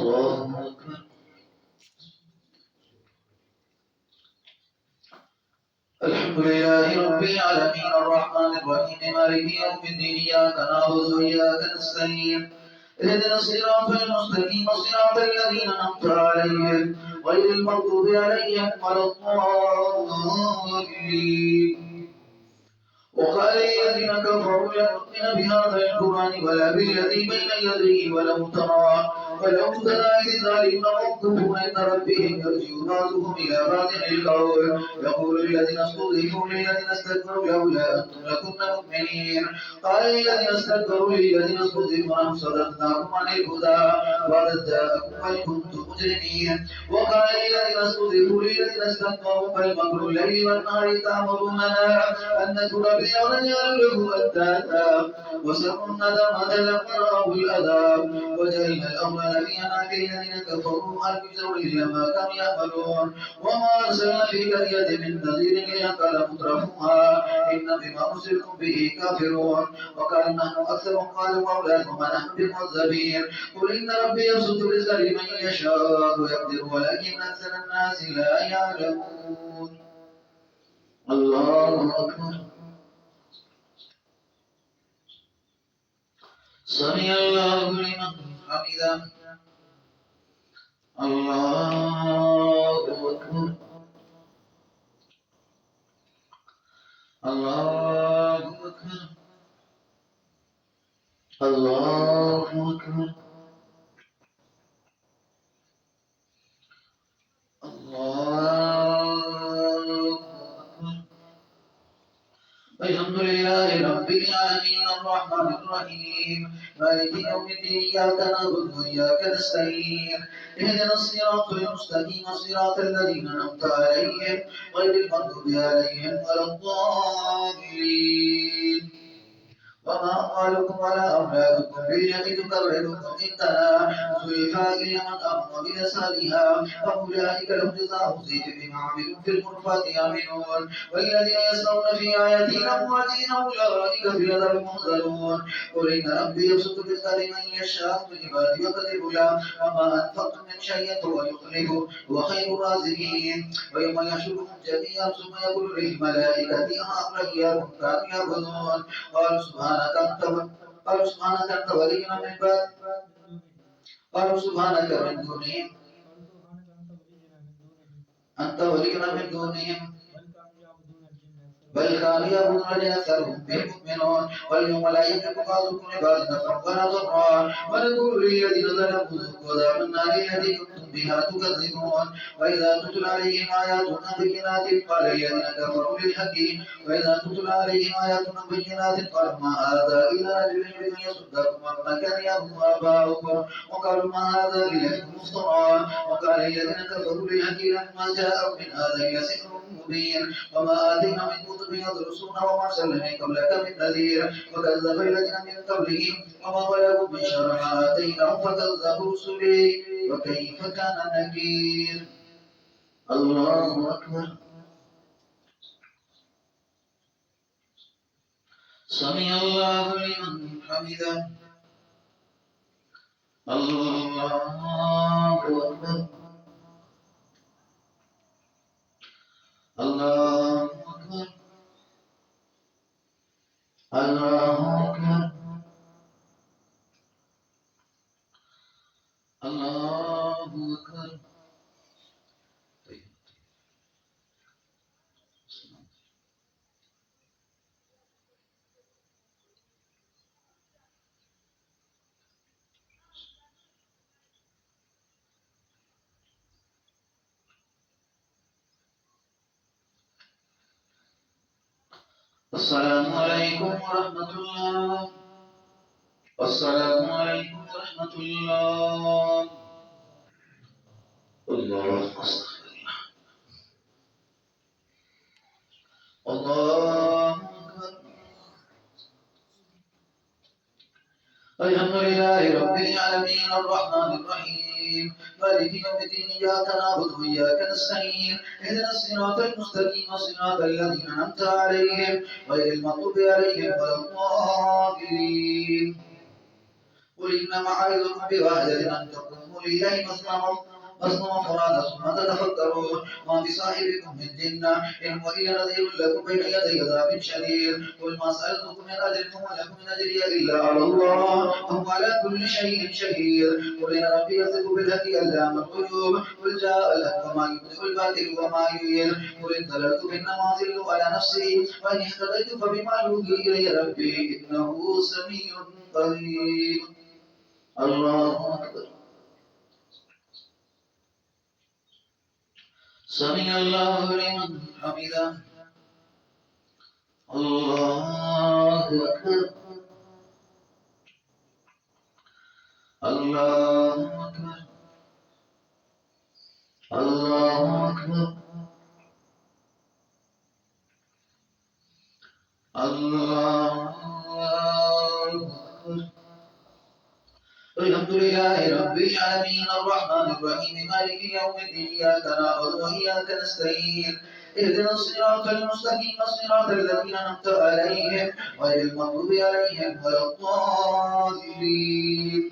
الله أكبر. الحمد لله رب العالمين الرحمن الرحيم مالك يوم الدين إياك نعبد وإياك نستعين اهدنا الصراط المستقيم صراط الذين أنعمت عليهم غير المغضوب عليهم ولا الضالين. وقال الذين كفروا لن نؤمن بهذا القرآن ولا بالذي بين يديه ولو ترى إذ الظالمون موقوفون عند ربهم يرجع بعضهم إلى بعض القول يقول الذين استضعفوا للذين استكبروا لولا أنتم لكنا مؤمنين. قال الذين استكبروا للذين استضعفوا نحن صددناكم عن الهدى بعد إذ جاءكم بل كنتم مجرمين. وقال الذين استضعفوا للذين استكبروا بل مكر الليل والنهار تأمروننا أن نكفر به ونجعل له أندادا وسروا الندامة لما رأوا العذاب وجعلنا الأمر في أعناق الذين كفروا هل يجزون إلا ما كانوا يعملون. وما أرسلنا في قرية من نذير إلا قال مترفوها إن بما أرسلتم به كافرون. وقال نحن أكثر قالوا أولاد وما نحن بمعذبين. قل إن ربي يبسط الرزق لمن يشاء ويقدر ولكن أكثر الناس لا يعلمون. الله أكبر. سمع الله لمن حمده. الله أكبر. الله أكبر. الله أكبر. الله أكبر. الحمد لله رب العالمين الرحمن الرحيم مالك يوم الدين إياك نعبد وإياك نستعين اهدنا الصراط المستقيم صراط الذين أنعمت عليهم غير المغضوب عليهم ولا الضالين. وما أموالكم ولا أولادكم بالتي تقربكم عندنا زلفى إلا من آمن بأسالها فأولئك لهم جزاء ضعف بما عملوا في الغرفات آمنون. والذين يسعون في آياتنا معاجزين أولئك في العذاب محضرون. قل إن ربي يبسط الرزق لمن يشاء من عباده ويقدر له وما أنفقتم من شيء فهو يخلفه هو خير الرازقين. ويوم يحشرهم جميعا ثم يقول للملائكة هؤلاء إياكم كانوا يعبدون قالوا سبحانك أنت ولينا من بعد قالوا سبحانك من دونهم أنت ولينا من دونهم بل كانوا يعبدون لأكثرهم بهم مؤمنون. واليوم لا يملك بعضكم لبعض نفعا ولا ضرا ونقول للذين ظلموا ذوقوا عذاب النار التي كنتم بها تكذبون. وإذا تتلى عليهم آياتنا بينات قال الذين كفروا للحق وإذا تتلى عليهم آياتنا بينات قالوا ما هذا إلا رجل يريد أن يصدكم عما كان يعبد آباؤكم وقالوا ما هذا إلا إفك مفترى. وقال الذين كفروا للحق لما جاءهم من هذا إلا سحر مبين وما آتينا من كتب يدرسون وما أرسلنا من قبلك من نذير وكذب الذين من قبلهم وما بلغوا من شر ما آتيناهم فكذبوا رسلي وكيف كان نكير. الله أكبر. سمع الله لمن حمده. الله أكبر. الله أكبر. الله أكبر. الله أكبر. السلام عليكم ورحمة الله. السلام عليكم ورحمة الله. الله أستغفر الله. الله أكبر. الحمد لله رب العالمين الرحمن الرحيم مالك يوم الدين إياك نعبد وإياك نستعين اهدنا الصراط المستقيم صراط الذين أنعمت عليهم غير المغضوب عليهم ولا الضالين. قل إنما أعظكم بواحدة أن تقوموا لله مثنى وفرادى ثم تتفكرون ما بصاحبكم من جنة إن هو إلا نذير لكم بين يدي عذاب شديد قل ما سألتكم من أجر فما لكم من أجري إلا على الله وهو على كل شيء شهيد قل إن ربي يصف بالحق علام الغيوب قل جاء الحق وما يبدئ الباطل وما يعيد قل إن ضللت فإنما أضل على نفسي وإن اهتديت فبما يوحي إلي ربي إنه سميع قريب. الله أكبر. سمع الله لمن حمده. الله أكبر. الله أكبر. الله أكبر. الله أكبر. الحمد لله رب العالمين الرحمن الرحيم مالك يوم الدين إياك نعبد وإياك نستعين اهدنا الصراط المستقيم صراط الذين أنعمت عليهم غير المغضوب عليهم ولا الضالين.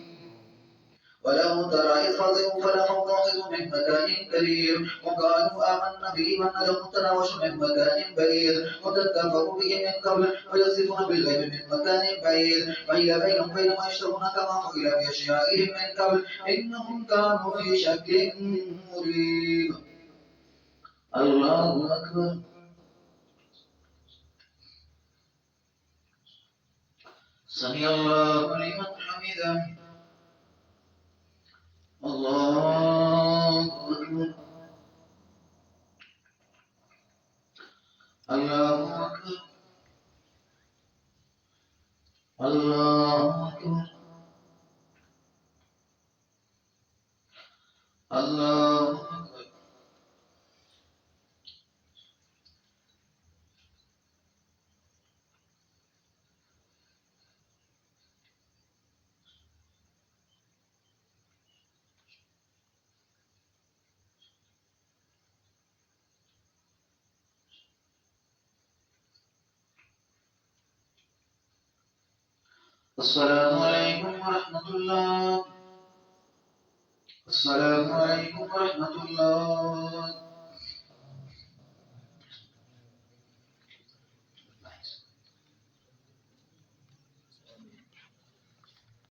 ولو ترى إذ فزعوا فلقوا ضاحكوا من مكان قريب وقالوا آمنا به وأنهم تناوشوا من مكان بعيد وقد كفروا به من قبل ويصفون بالغيب من مكان بعيد وإلى بينهم بين ما يشتهون كما فعل بأشيائهم من قبل إنهم كانوا في شك مريب. الله أكبر. سمع الله لمن حمده. الله أكبر. الله أكبر. الله أكبر. الله أكبر. السلام عليكم ورحمة الله. السلام عليكم ورحمة الله.